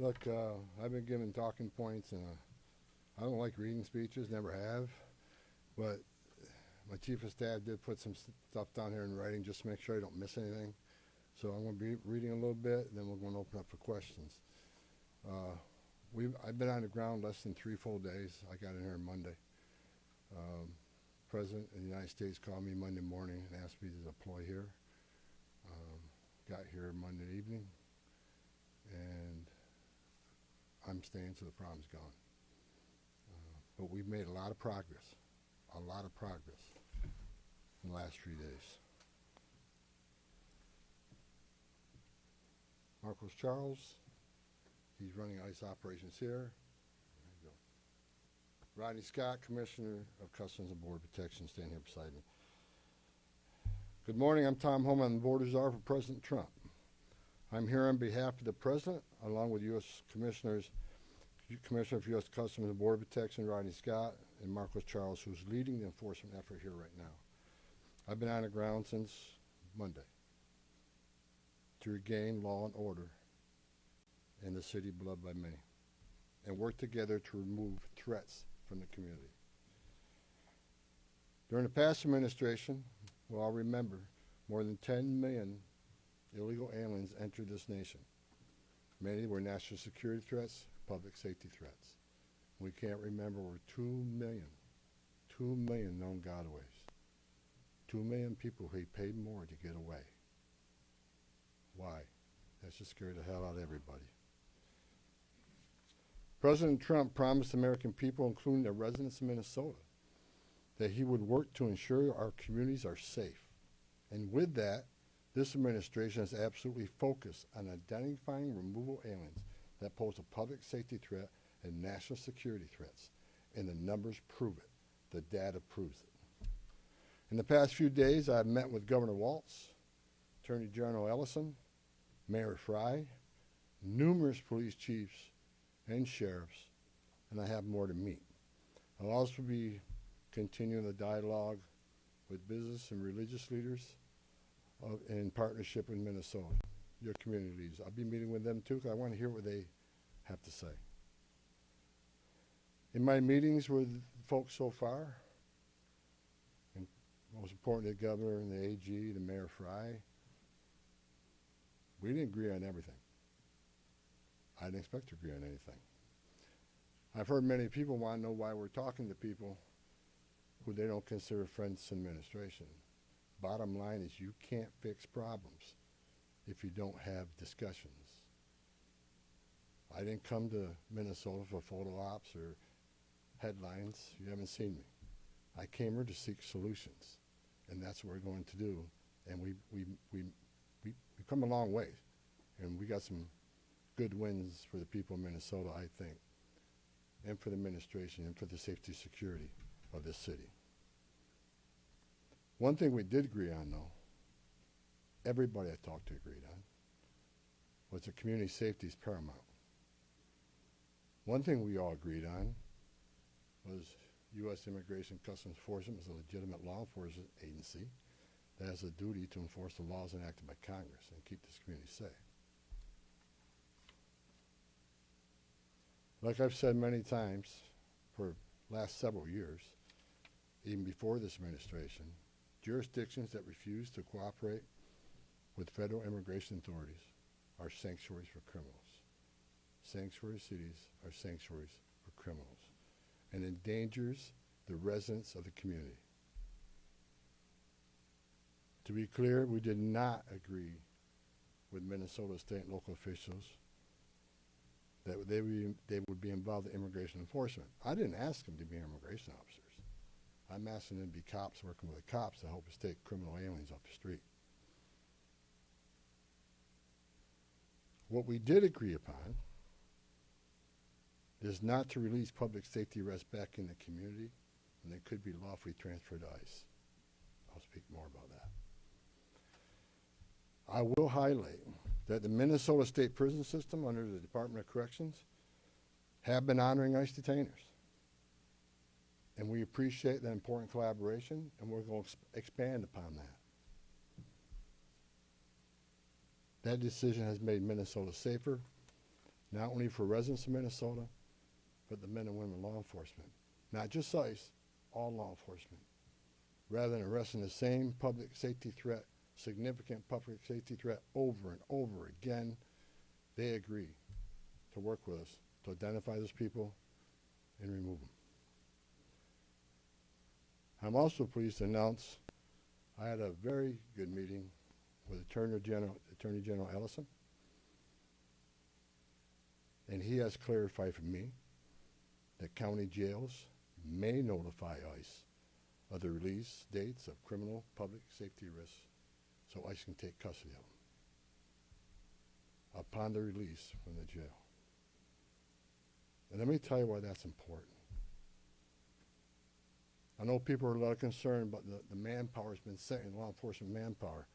Look, I've been given talking points, and I don't like reading speeches, never have. But my chief of staff did put some stuff down here in writing just to make sure I don't miss anything. So I'm going to be reading a little bit, and then we're going to open up for questions. I've been on the ground less than 3 full days. I got in here Monday. President of the United States called me Monday morning and asked me to deploy here. Got here Monday evening, and I'm staying till the problem's gone. But we've made a lot of progress in the last 3 days. Marcos Charles, he's running ICE operations here. There you go. Rodney Scott, Commissioner of Customs and Border Protection, standing here beside me. Good morning, I'm Tom Homan, the Border Czar for President Trump. I'm here on behalf of the President, along with U.S. Commissioner for U.S. Customs and Border Protection, Rodney Scott, and Marcos Charles, who's leading the enforcement effort here right now. I've been on the ground since Monday to regain law and order in the city beloved by many, and work together to remove threats from the community. During the past administration, we'll all remember, more than 10 million illegal aliens entered this nation. Many were national security threats, public safety threats. We can't remember over 2 million known gotaways. 2 million people who paid more to get away. Why? That should scare the hell out of everybody. President Trump promised the American people, including the residents of Minnesota, that he would work to ensure our communities are safe. And with that, this administration is absolutely focused on identifying removal aliens that pose a public safety threat and national security threats. And the numbers prove it. The data proves it. In the past few days, I've met with Governor Walz, Attorney General Ellison, Mayor Fry, numerous police chiefs and sheriffs, and I have more to meet. I'll also be continuing the dialogue with business and religious leaders in partnership with Minnesota, your community leaders. I'll be meeting with them too, because I want to hear what they have to say. In my meetings with folks so far, and most important, the governor and the AG, the Mayor Fry, we didn't agree on everything. I didn't expect to agree on anything. I've heard many people want to know why we're talking to people who they don't consider friends in administration. Bottom line is you can't fix problems if you don't have discussions. I didn't come to Minnesota for photo ops or headlines. You haven't seen me. I came here to seek solutions, and that's what we're going to do. And we've come a long way, and we got some good wins for the people of Minnesota, I think, and for the administration and for the safety and security of this city. One thing we did agree on, though, everybody I talked to agreed on, was that community safety is paramount. One thing we all agreed on was U.S. Immigration Customs Enforcement is a legitimate law enforcement agency that has a duty to enforce the laws enacted by Congress and keep this community safe. Like I've said many times for the last several years, even before this administration, jurisdictions that refuse to cooperate with federal immigration authorities are sanctuaries for criminals. Sanctuary cities are sanctuaries for criminals, and endangers the residents of the community. To be clear, we did not agree with Minnesota state and local officials that they would be involved in immigration enforcement. I didn't ask them to be immigration officers. I'm asking them to be cops working with the cops to help us take criminal aliens off the street. What we did agree upon is not to release public safety arrests back in the community, and they could be lawfully transferred to ICE. I'll speak more about that. I will highlight that the Minnesota State Prison System under the Department of Corrections have been honoring ICE detainers. And we appreciate that important collaboration, and we're going to expand upon that. That decision has made Minnesota safer, not only for residents of Minnesota, but the men and women law enforcement. Not just ICE, all law enforcement. Rather than arresting the same public safety threat, significant public safety threat over and over again, they agree to work with us to identify those people and remove them. I'm also pleased to announce I had a very good meeting with Attorney General Ellison, and he has clarified for me that county jails may notify ICE of the release dates of criminal public safety risks so ICE can take custody of them upon their release from the jail. And let me tell you why that's important. I know people are a lot concerned about the manpower has been sent in law enforcement manpower.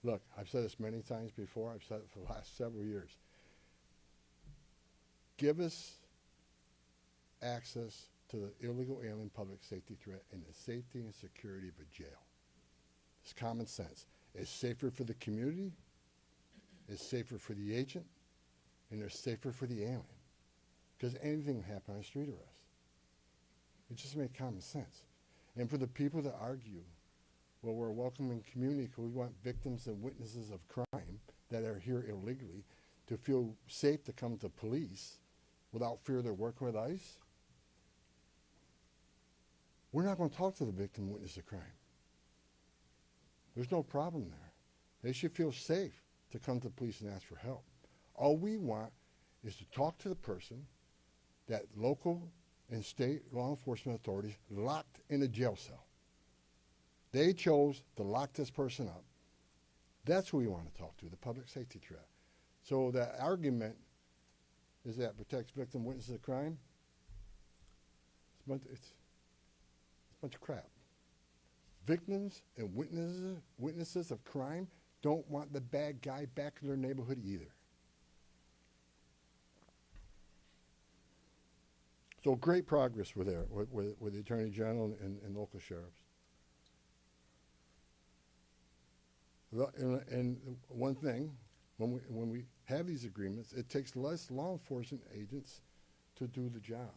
Look, I've said this many times before. I've said it for the last several years. Give us access to the illegal alien public safety threat and the safety and security of a jail. It's common sense. It's safer for the community, it's safer for the agent, and it's safer for the alien. Because anything can happen on a street arrest. It just makes common sense. And for the people that argue, well, we're a welcoming community because we want victims and witnesses of crime that are here illegally to feel safe to come to police without fear they're working with ICE, we're not going to talk to the victim and witness of crime. There's no problem there. They should feel safe to come to police and ask for help. All we want is to talk to the person that local and state law enforcement authorities locked in a jail cell. They chose to lock this person up. That's who we want to talk to, the public safety threat. So that argument is that protects victim witnesses of crime. It's a bunch of crap. Victims and witnesses of crime don't want the bad guy back in their neighborhood either. So great progress with the Attorney General and local sheriffs. And one thing, when we have these agreements, it takes less law enforcement agents to do the job.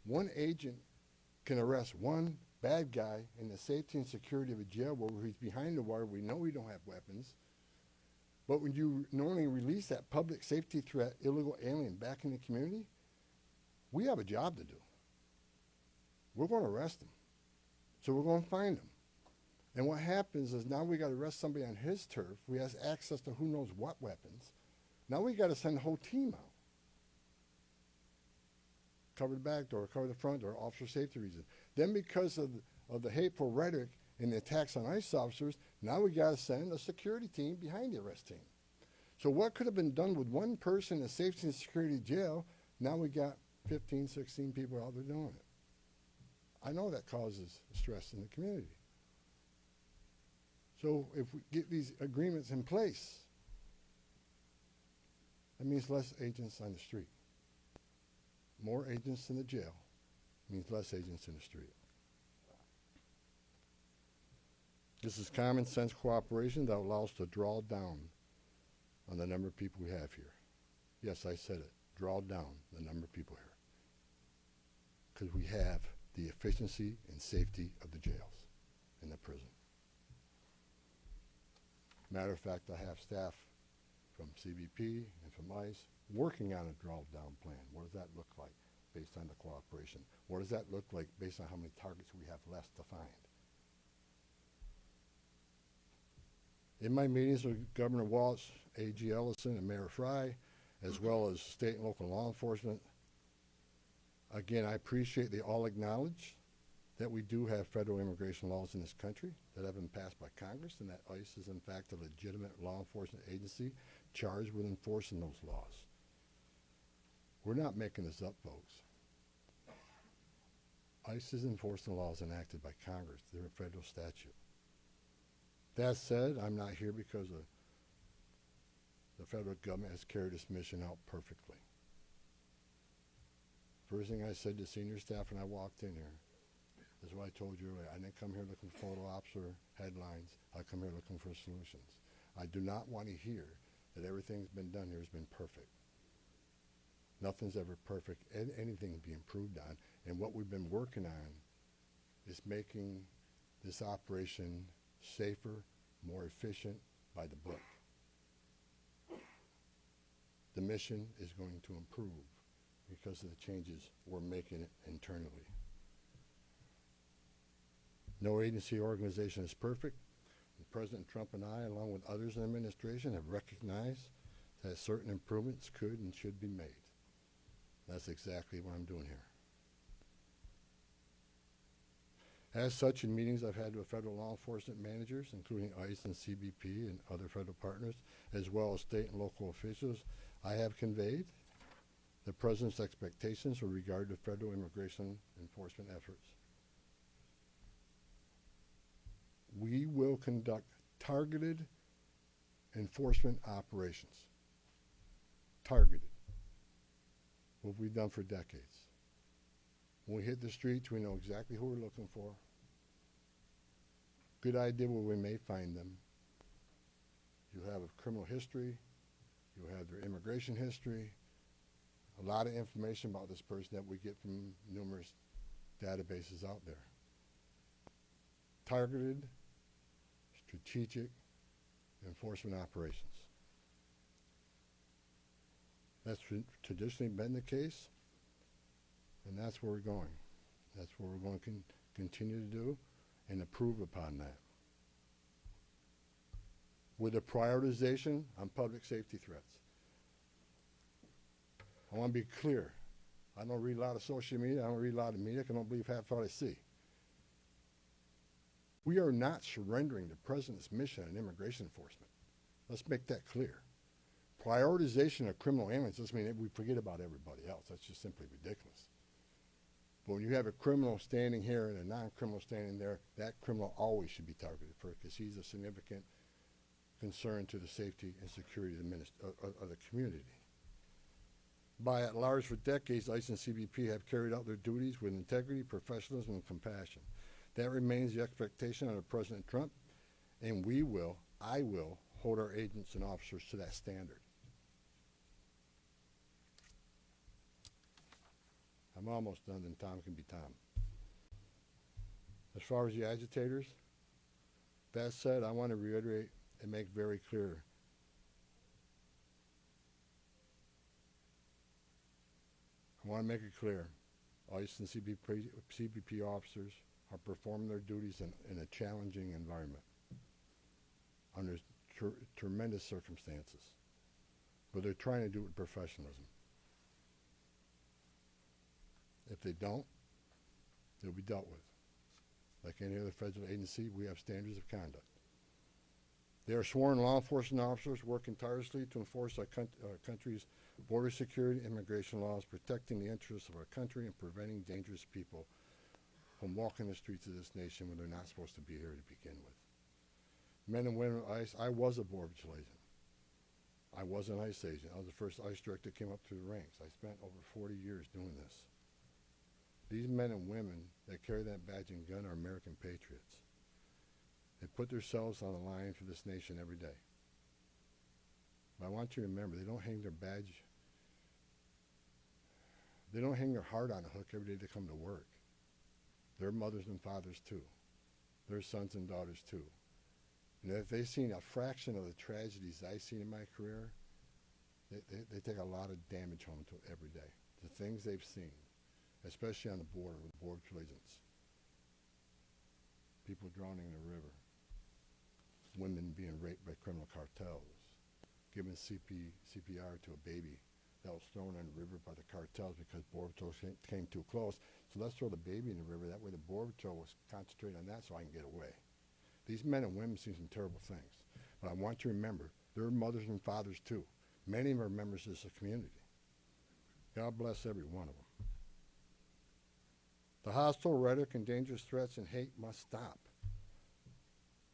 One agent can arrest one bad guy in the safety and security of a jail where he's behind the wire. We know we don't have weapons. But when you normally release that public safety threat, illegal alien back in the community, we have a job to do. We're going to arrest him. So we're going to find him. And what happens is now we got to arrest somebody on his turf. We have access to who knows what weapons. Now we got to send the whole team out. Cover the back door, cover the front door, officer safety reasons. Then because of the hateful rhetoric and the attacks on ICE officers, now we got to send a security team behind the arrest team. So what could have been done with one person in a safety and security jail, now we got 15, 16 people out there doing it. I know that causes stress in the community. So if we get these agreements in place, that means less agents on the street. More agents in the jail means less agents in the street. This is common sense cooperation that allows us to draw down on the number of people we have here. Yes, I said it. Draw down the number of people here. Because we have the efficiency and safety of the jails and the prison. Matter of fact, I have staff from CBP and from ICE working on a draw-down plan. What does that look like based on the cooperation? What does that look like based on how many targets we have left to find? In my meetings with Governor Walz, A.G. Ellison, and Mayor Fry, as well as state and local law enforcement, again, I appreciate they all acknowledge that we do have federal immigration laws in this country that have been passed by Congress, and that ICE is in fact a legitimate law enforcement agency charged with enforcing those laws. We're not making this up, folks. ICE is enforcing laws enacted by Congress. They're a federal statute. That said, I'm not here because the federal government has carried this mission out perfectly. First thing I said to senior staff when I walked in here is what I told you earlier. I didn't come here looking for photo ops or headlines. I come here looking for solutions. I do not want to hear that everything's been done here has been perfect. Nothing's ever perfect, and anything can be improved on. And what we've been working on is making this operation safer, more efficient, by the book. The mission is going to improve because of the changes we're making internally. No agency or organization is perfect. And President Trump and I, along with others in the administration, have recognized that certain improvements could and should be made. That's exactly what I'm doing here. As such, in meetings I've had with federal law enforcement managers, including ICE and CBP and other federal partners, as well as state and local officials, I have conveyed the President's expectations with regard to federal immigration enforcement efforts. We will conduct targeted enforcement operations. Targeted. What we've done for decades. When we hit the streets, we know exactly who we're looking for. Good idea where we may find them. You have a criminal history. You have their immigration history. A lot of information about this person that we get from numerous databases out there. Targeted, strategic enforcement operations. That's traditionally been the case, and that's where we're going. That's what we're going to continue to do and improve upon that. With a prioritization on public safety threats. I want to be clear. I don't read a lot of social media. I don't read a lot of media. I don't believe half what I see. We are not surrendering the President's mission in immigration enforcement. Let's make that clear. Prioritization of criminal aliens doesn't mean that we forget about everybody else. That's just simply ridiculous. But when you have a criminal standing here and a non-criminal standing there, that criminal always should be targeted first because he's a significant concern to the safety and security of the community. By and large, for decades, ICE and CBP have carried out their duties with integrity, professionalism, and compassion. That remains the expectation under President Trump, and I will, hold our agents and officers to that standard. I'm almost done, then Tom can be Tom. As far as the agitators, that said, I want to reiterate and make very clear I want to make it clear, ICE and CBP officers are performing their duties in a challenging environment under tremendous circumstances, but they're trying to do it with professionalism. If they don't, they'll be dealt with. Like any other federal agency, we have standards of conduct. They are sworn law enforcement officers working tirelessly to enforce our country's border security, immigration laws, protecting the interests of our country and preventing dangerous people from walking the streets of this nation when they're not supposed to be here to begin with. Men and women of ICE, I was a Border Patrol agent. I was an ICE agent. I was the first ICE director that came up through the ranks. I spent over 40 years doing this. These men and women that carry that badge and gun are American patriots. They put themselves on the line for this nation every day. But I want you to remember, they don't hang their badge, they don't hang their heart on a hook every day they come to work. They're mothers and fathers too. They're sons and daughters too. And if they've seen a fraction of the tragedies I've seen in my career, they take a lot of damage home to every day. The things they've seen, especially on the border with border agents. People drowning in the river. Women being raped by criminal cartels. Giving CPR to a baby that was thrown in the river by the cartels because Border Patrol came too close. So let's throw the baby in the river. That way the Border Patrol was concentrating on that so I can get away. These men and women see some terrible things. But I want you to remember, they're mothers and fathers too. Many of them are members of this community. God bless every one of them. The hostile rhetoric and dangerous threats and hate must stop.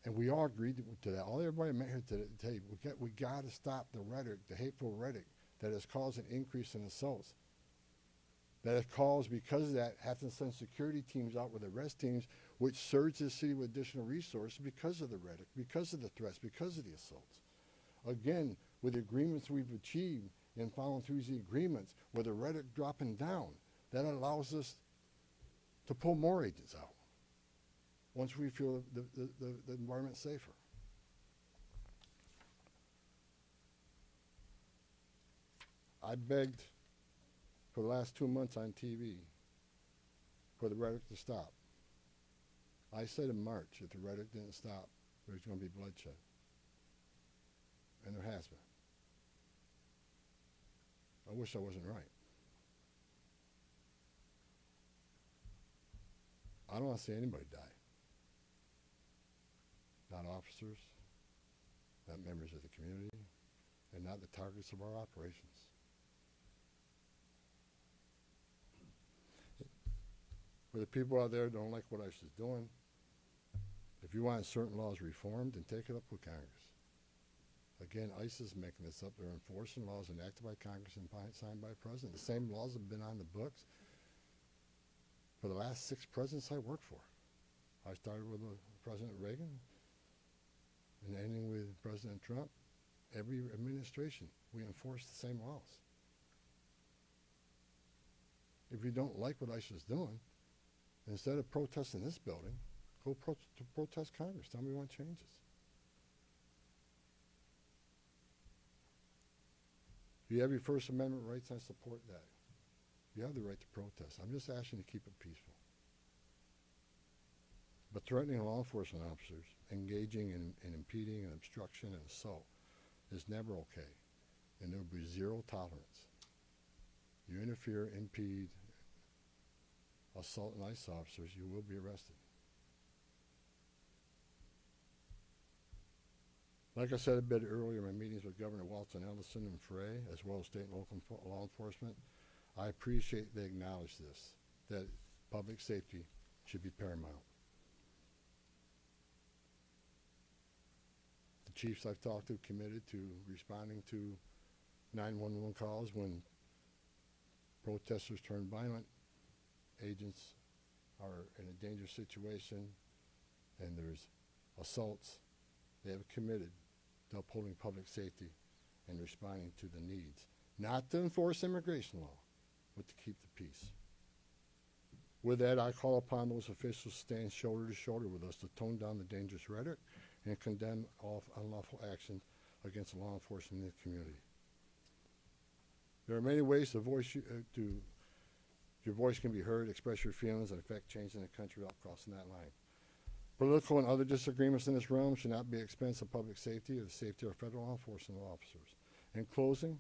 And we all agreed to that. All everybody met here today, tell you, we got to stop the rhetoric, the hateful rhetoric that has caused an increase in assaults. That has caused, because of that, having to send security teams out with arrest teams, which surge the city with additional resources because of the rhetoric, because of the threats, because of the assaults. Again, with the agreements we've achieved and following through these agreements with the rhetoric dropping down, that allows us to pull more agents out once we feel the environment's safer. I begged for the last 2 months on TV for the rhetoric to stop. I said in March, if the rhetoric didn't stop, there was going to be bloodshed. And there has been. I wish I wasn't right. I don't want to see anybody die. Not officers, not members of the community, and not the targets of our operations. For the people out there who don't like what ICE is doing, if you want certain laws reformed, then take it up with Congress. Again, ICE is making this up. They're enforcing laws enacted by Congress and signed by the President. The same laws have been on the books for the last 6 presidents I worked for. I started with President Reagan and ending with President Trump. Every administration, we enforce the same laws. If you don't like what ICE is doing, instead of protesting this building, go protest Congress. Tell me you want changes. You have your First Amendment rights, I support that. You have the right to protest. I'm just asking you to keep it peaceful. But threatening law enforcement officers, engaging in impeding and obstruction and assault is never okay. And there will be zero tolerance. You interfere, impede, assault an ICE officers, you will be arrested. Like I said a bit earlier in my meetings with Governor Walton, Ellison, and Frey, as well as state and local law enforcement, I appreciate they acknowledge this, that public safety should be paramount. The chiefs I've talked to committed to responding to 911 calls when protesters turn violent, agents are in a dangerous situation, and there's assaults. They have committed to upholding public safety and responding to the needs, not to enforce immigration law, but to keep the peace. With that, I call upon those officials to stand shoulder to shoulder with us to tone down the dangerous rhetoric and condemn all unlawful actions against law enforcement in the community. There are many ways to voice your voice can be heard, express your feelings, and affect change in the country without crossing that line. Political and other disagreements in this realm should not be at the expense of public safety or the safety of federal law enforcement officers. In closing,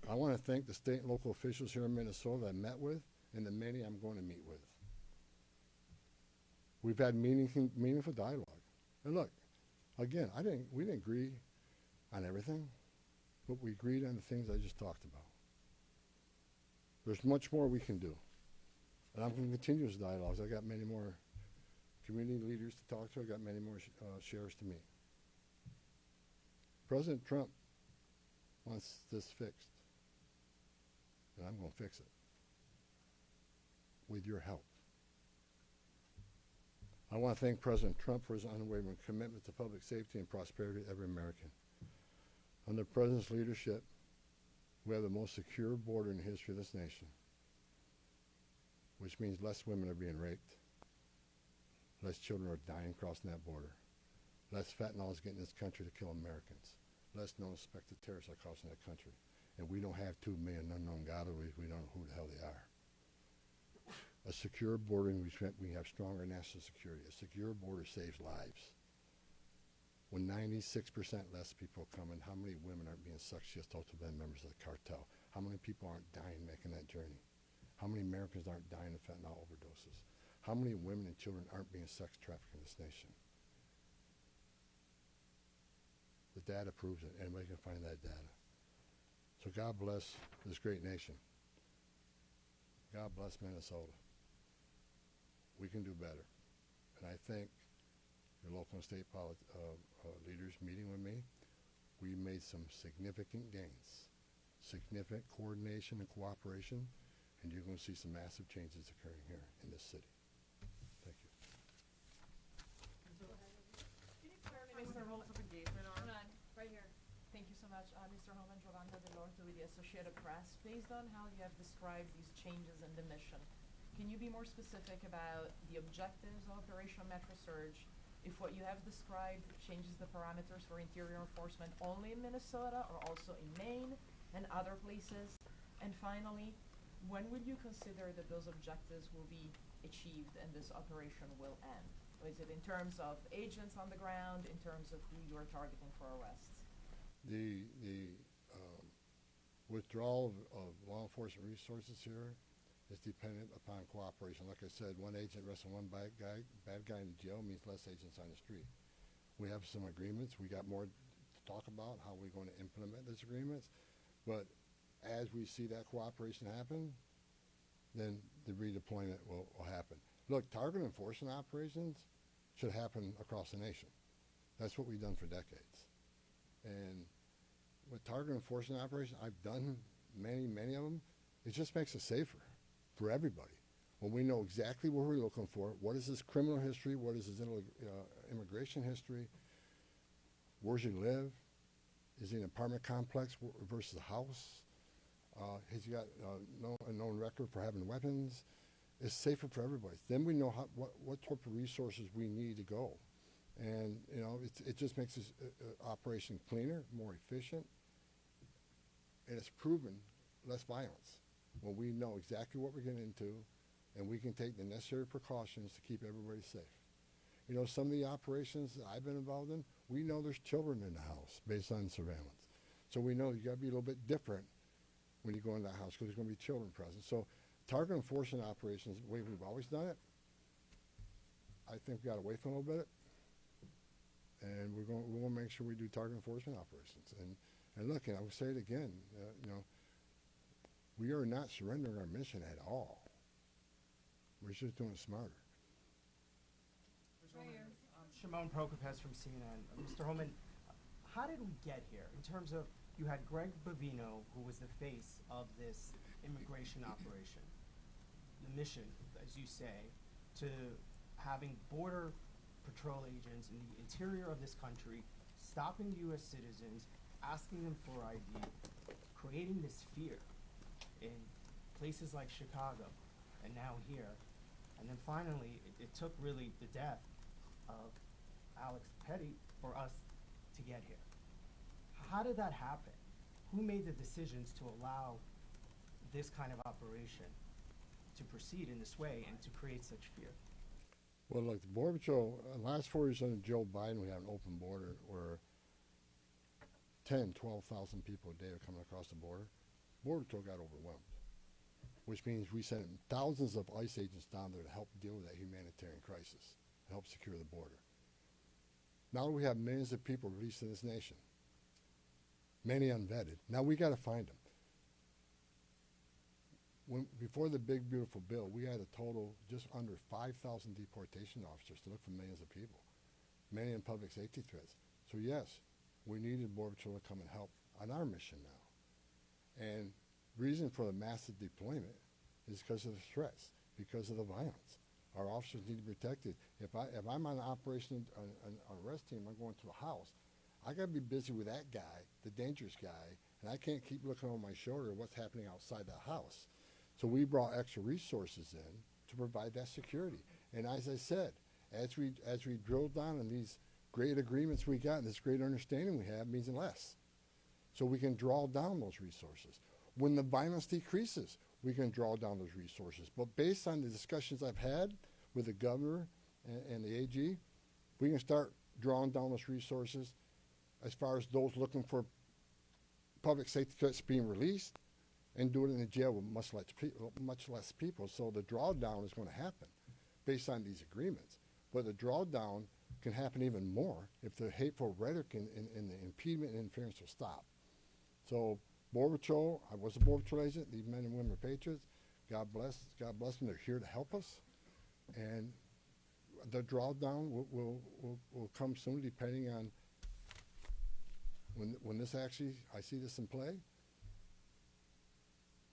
I want to thank the state and local officials here in Minnesota that I met with and the many I'm going to meet with. We've had meaningful dialogue. And look, again, we didn't agree on everything, but we agreed on the things I just talked about. There's much more we can do. And I'm going to continue this dialogue. I got many more community leaders to talk to. I got many more sheriffs to meet. President Trump wants this fixed, and I'm going to fix it with your help. I want to thank President Trump for his unwavering commitment to public safety and prosperity of every American. Under the President's leadership, we have the most secure border in the history of this nation, which means less women are being raped, less children are dying crossing that border, less fentanyl is getting in this country to kill Americans, less known suspected terrorists are crossing that country. And we don't have 2 million unknown gotaways. We don't know who the hell they are. A secure border, and we have stronger national security. A secure border saves lives. When 96% less people come in, how many women aren't being successful to be members of the cartel? How many people aren't dying making that journey? How many Americans aren't dying of fentanyl overdoses? How many women and children aren't being sex trafficked in this nation? The data proves it. Anybody can find that data. So God bless this great nation. God bless Minnesota. We can do better. And I thank your local and state leaders meeting with me. We made some significant gains, significant coordination and cooperation, and you're going to see some massive changes occurring here in this city. Thank you. Can you clarify what the rules of engagement are? Hold on, right here. Thank you so so much, Mr. Homan. Giovanna Dell'Orto with the Associated Press. Based on how you have described these changes in the mission, can you be more specific about the objectives of Operation Metro Surge? If what you have described changes the parameters for interior enforcement only in Minnesota or also in Maine and other places? And finally, when would you consider that those objectives will be achieved and this operation will end? Is it in terms of agents on the ground, in terms of who you are targeting for arrests? The withdrawal of law enforcement resources here is dependent upon cooperation. Like I said, one agent arresting one bad guy in jail means less agents on the street. We have some agreements. We got more to talk about how we're going to implement those agreements. But as we see that cooperation happen, then the redeployment will happen. Look, target enforcement operations should happen across the nation. That's what we've done for decades. And with target enforcement operations, I've done many of them. It just makes it safer for everybody. When we know exactly what we're looking for, what is his criminal history, what is his immigration history, where's he live, is he in an apartment complex versus a house, has he got a known record for having weapons, it's safer for everybody. Then we know what type of resources we need to go. And it just makes this operation cleaner, more efficient, and it's proven less violence when we know exactly what we're getting into and we can take the necessary precautions to keep everybody safe. Some of the operations that I've been involved in, we know there's children in the house based on surveillance. So we know you got to be a little bit different when you go into the house because there's going to be children present. So target enforcement operations, the way we've always done it, I think we got away from a little bit. And we're going to make sure we do target enforcement operations. And look, I will say it again, we are not surrendering our mission at all. We're just doing it smarter. Shimon Prokopez from CNN. Mr. Homan, how did we get here in terms of you had Greg Bovino, who was the face of this immigration operation, the mission, as you say, to having border patrol agents in the interior of this country, stopping U.S. citizens, asking them for ID, creating this fear in places like Chicago and now here. And then finally, it took really the death of Alex Petty for us to get here. How did that happen? Who made the decisions to allow this kind of operation to proceed in this way and to create such fear? Well, look, the Border Patrol, last 4 years under Joe Biden, we had an open border where 10, 12,000 people a day are coming across the border. Border Patrol got overwhelmed, which means we sent thousands of ICE agents down there to help deal with that humanitarian crisis, to help secure the border. Now we have millions of people released in this nation, many unvetted. Now we got to find them. Before the big, beautiful bill, we had a total just under 5,000 deportation officers to look for millions of people, many in public safety threats. So yes, we needed Border Patrol to come and help on our mission now. And reason for the massive deployment is because of the threats, because of the violence. Our officers need to be protected. If I'm on an operation, an arrest team, I'm going to a house, I got to be busy with that guy, the dangerous guy, and I can't keep looking over my shoulder at what's happening outside the house. So we brought extra resources in to provide that security. And as I said, as we drill down on these great agreements we got and this great understanding we have means less. So we can draw down those resources. When the violence decreases, we can draw down those resources. But based on the discussions I've had with the governor and the AG, we can start drawing down those resources as far as those looking for public safety threats being released, and do it in the jail with much less people. So the drawdown is going to happen based on these agreements. But the drawdown can happen even more if the hateful rhetoric and the impediment and interference will stop. So Border Patrol, I was a Border Patrol agent. These men and women are patriots. God bless them. They're here to help us. And the drawdown will come soon, depending on when this actually, I see this in play.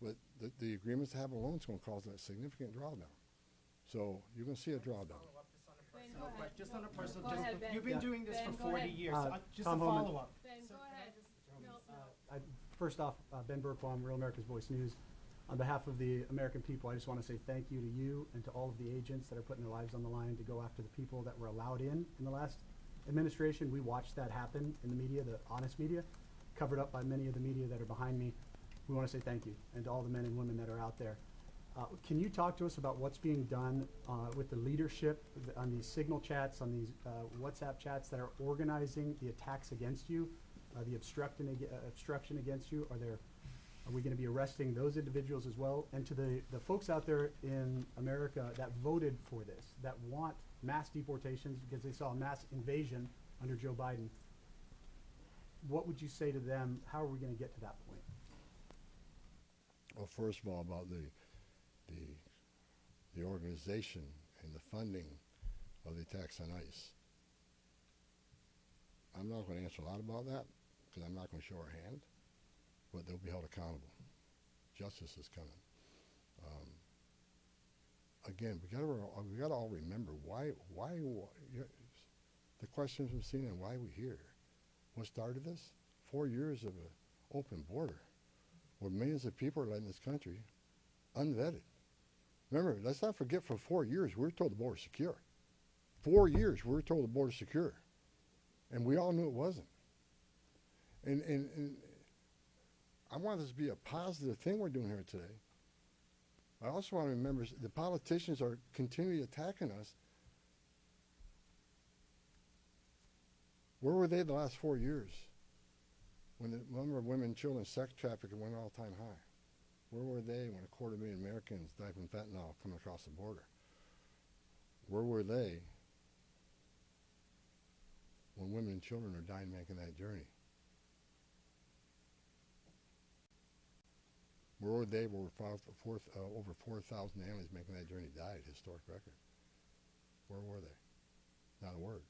But the agreements to have a loan is going to cause a significant drawdown. So you're going to see a drawdown. Just on a personal, Go ahead, Ben. you've been doing this Ben, for go 40 ahead. years. Just Tom a Homan. follow-up. Ben, go ahead. No, First off, Ben Burkbaum, Real America's Voice News. On behalf of the American people, I just want to say thank you to you and to all of the agents that are putting their lives on the line to go after the people that were allowed in the last administration. We watched that happen in the media, the honest media, covered up by many of the media that are behind me. We want to say thank you, and to all the men and women that are out there. Can you talk to us about what's being done with the leadership on these signal chats, on these WhatsApp chats that are organizing the attacks against you, the obstruction against you? Are we going to be arresting those individuals as well? And to the folks out there in America that voted for this, that want mass deportations because they saw a mass invasion under Joe Biden, what would you say to them? How are we going to get to that point? Well, first of all, about the organization and the funding of the attacks on ICE. I'm not going to answer a lot about that because I'm not going to show our hand, but they'll be held accountable. Justice is coming. Again, we got to all remember why the question from CNN, why are we here? What started this? 4 years of an open border where millions of people are let in this country unvetted. Remember, let's not forget, for 4 years, we were told the border's secure. 4 years, we were told the border's secure. And we all knew it wasn't. And I want this to be a positive thing we're doing here today. I also want to remember the politicians are continually attacking us. Where were they the last 4 years when the number of women and children sex trafficking went all-time high? Where were they when 250,000 Americans died from fentanyl coming across the border? Where were they when women and children are dying making that journey? Where were they when over 4,000 aliens making that journey died, historic record? Where were they? Not a word.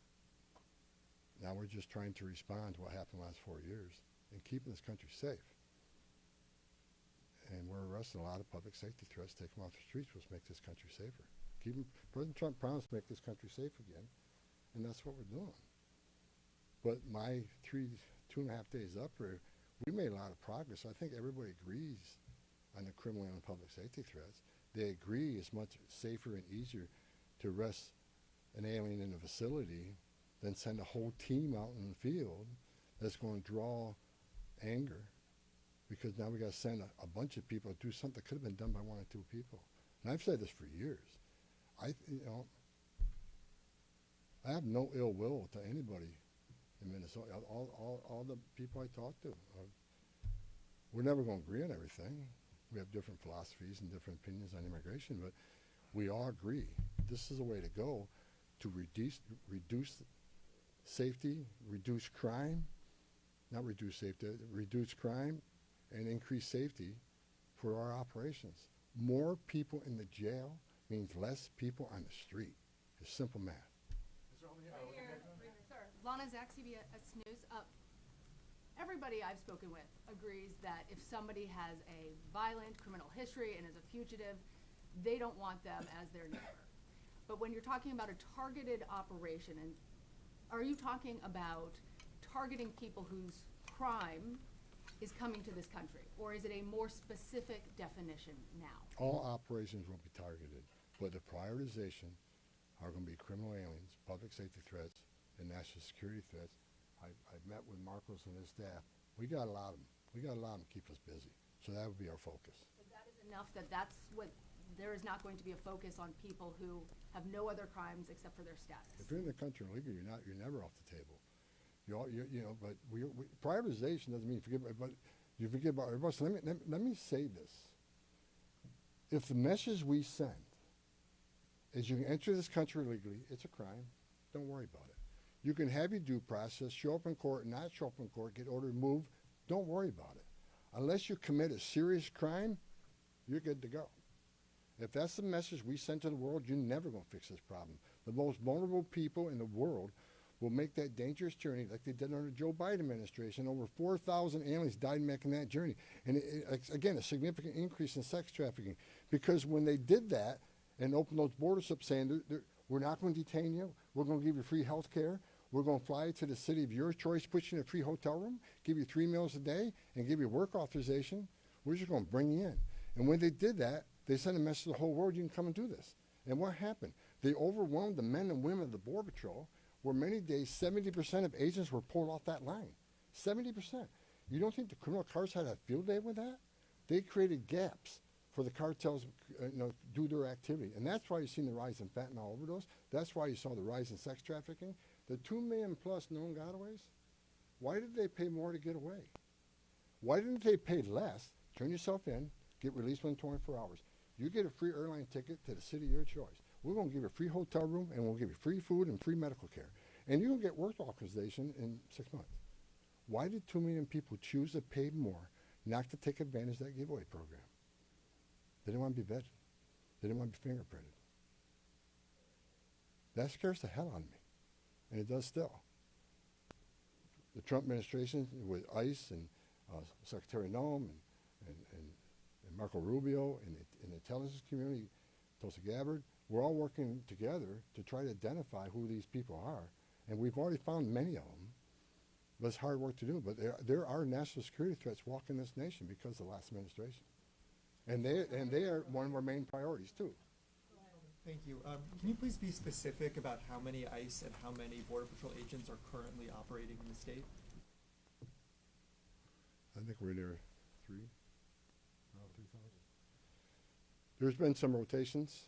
Now we're just trying to respond to what happened the last 4 years and keeping this country safe. And we're arresting a lot of public safety threats, take them off the streets, which make this country safer. President Trump promised to make this country safe again, and that's what we're doing. But my 2.5 days up here, we made a lot of progress. I think everybody agrees on the criminal and public safety threats. They agree it's much safer and easier to arrest an alien in a facility than send a whole team out in the field that's going to draw anger, because now we got to send a bunch of people to do something that could have been done by 1 or 2 people. And I've said this for years. I have no ill will to anybody in Minnesota. All the people I talk to, we're never going to agree on everything. We have different philosophies and different opinions on immigration, but we all agree this is a way to go to reduce safety, reduce crime, not reduce safety, reduce crime and increase safety for our operations. More people in the jail means less people on the street. It's simple math. Sir, Lana Zach, CBS News. Everybody I've spoken with agrees that if somebody has a violent criminal history and is a fugitive, they don't want them as their neighbor. But when you're talking about a targeted operation, and are you talking about targeting people whose crime is coming to this country, or is it a more specific definition now? All operations will be targeted, but the prioritization are going to be criminal aliens, public safety threats, and national security threats. I've met with Marcos and his staff. We got to allow them. We got to allow them to keep us busy. So that would be our focus. So that is enough. That's what. There is not going to be a focus on people who have no other crimes except for their status. If you're in the country illegally, you're never off the table. But prioritization doesn't mean you forget. But you forget about everybody. So let me say this. If the message we send is you can enter this country illegally, it's a crime. Don't worry about it. You can have your due process, show up in court, not show up in court, get ordered removed. Don't worry about it. Unless you commit a serious crime, you're good to go. If that's the message we send to the world, you're never going to fix this problem. The most vulnerable people in the world will make that dangerous journey like they did under the Joe Biden administration. Over 4,000 aliens died making that journey. And again, a significant increase in sex trafficking. Because when they did that and opened those borders up saying, we're not going to detain you, we're going to give you free health care, We're going to fly you to the city of your choice, put you in a free hotel room, give you 3 meals a day, and give you work authorization. We're just going to bring you in. And when they did that, they sent a message to the whole world, you can come and do this. And what happened? They overwhelmed the men and women of the Border Patrol, where many days 70% of agents were pulled off that line. 70%. You don't think the criminal cartels had a field day with that? They created gaps for the cartels do their activity. And that's why you've seen the rise in fentanyl overdose. That's why you saw the rise in sex trafficking. The 2 million plus known gotaways, why did they pay more to get away? Why didn't they pay less, turn yourself in, get released within 24 hours? You get a free airline ticket to the city of your choice. We're going to give you a free hotel room, and we'll give you free food and free medical care. And you're going to get work authorization in 6 months. Why did 2 million people choose to pay more not to take advantage of that giveaway program? They didn't want to be vetted. They didn't want to be fingerprinted. That scares the hell out of me, and it does still. The Trump administration with ICE and Secretary Noem and Marco Rubio and the intelligence community, Tulsi Gabbard, we're all working together to try to identify who these people are, and we've already found many of them. But it's hard work to do. But there are national security threats walking this nation because of the last administration, and they are one of our main priorities too. Thank you. Can you please be specific about how many ICE and how many Border Patrol agents are currently operating in the state? I think we're near 3,000. There's been some rotations.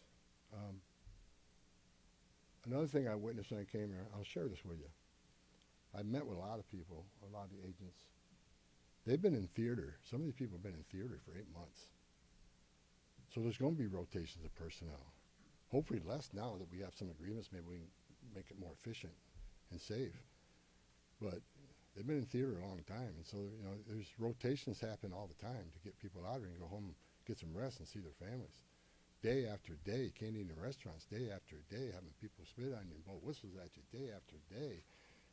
Another thing I witnessed when I came here, I'll share this with you. I met with a lot of people, a lot of the agents. They've been in theater. Some of these people have been in theater for 8 months. So there's going to be rotations of personnel. Hopefully less now that we have some agreements. Maybe we can make it more efficient and safe. But they've been in theater a long time, and so there's rotations happen all the time to get people out here and go home, get some rest, and see their families. Day after day, can't eat in restaurants. Day after day, having people spit on you and blow whistles at you. Day after day,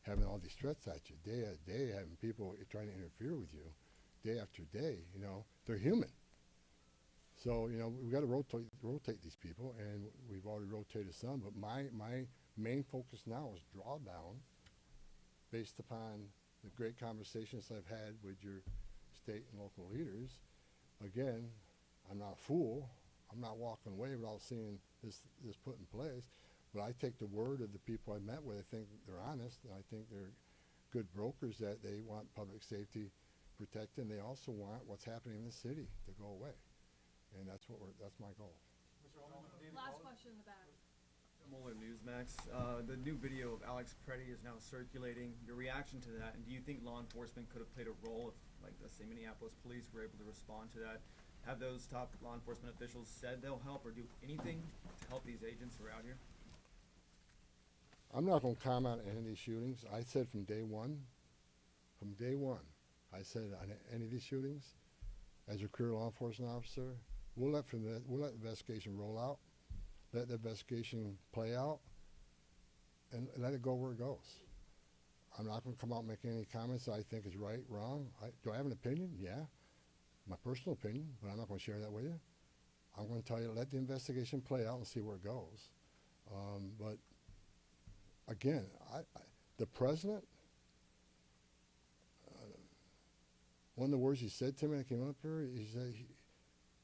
having all these threats at you. Day after day, having people trying to interfere with you. Day after day, they're human. So, we've got to rotate these people, and we've already rotated some. But my main focus now is drawdown based upon the great conversations I've had with your state and local leaders. Again, I'm not a fool. I'm not walking away without seeing this put in place. But I take the word of the people I met with. I think they're honest, and I think they're good brokers, that they want public safety protected, and they also want what's happening in the city to go away. And that's my goal. Last question in the back. Mueller Newsmax. The new video of Alex Preddy is now circulating. Your reaction to that, and do you think law enforcement could have played a role if, like, let's say, Minneapolis police were able to respond to that? Have those top law enforcement officials said they'll help or do anything to help these agents who are out here? I'm not going to comment on any of these shootings. I said from day one, I said on any of these shootings, as a career law enforcement officer, we'll let the investigation roll out, let the investigation play out, and let it go where it goes. I'm not going to come out and make any comments that I think is right, wrong. Do I have an opinion? Yeah, my personal opinion, but I'm not going to share that with you. I'm going to tell you, let the investigation play out and see where it goes. But again, the president, one of the words he said to me when I came up here, he said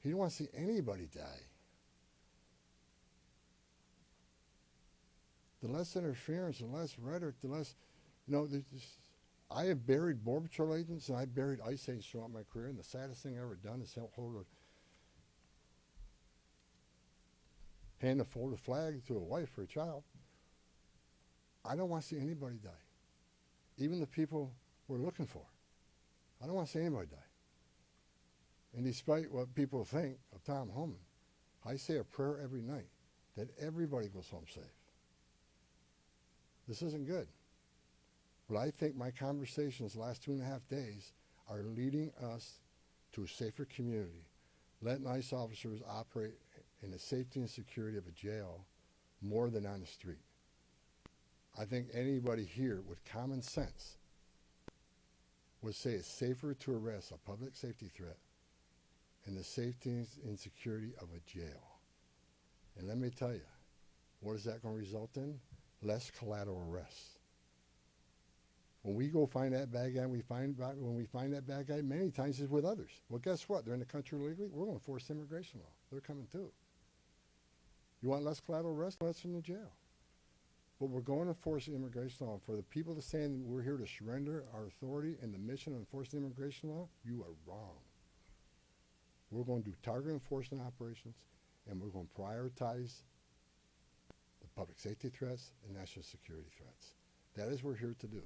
he didn't want to see anybody die. The less interference, the less rhetoric, the less, I have buried Border Patrol agents and I buried ICE agents throughout my career, and the saddest thing I've ever done is hand a folded flag to a wife or a child. I don't want to see anybody die, even the people we're looking for. I don't want to see anybody die. And despite what people think of Tom Homan, I say a prayer every night that everybody goes home safe. This isn't good. But I think my conversations the last 2.5 days are leading us to a safer community, letting ICE officers operate in the safety and security of a jail more than on the street. I think anybody here with common sense would say it's safer to arrest a public safety threat in the safety and security of a jail. And let me tell you, what is that going to result in? Less collateral arrests. When we go find that bad guy, when we find that bad guy, many times it's with others. Well, guess what? They're in the country illegally. We're going to force immigration law. They're coming too. You want less collateral arrest? Let us in the jail. But we're going to enforce immigration law. For the people to say we're here to surrender our authority and the mission of enforcing immigration law, you are wrong. We're going to do targeted enforcement operations, and we're going to prioritize the public safety threats and national security threats. That is what we're here to do.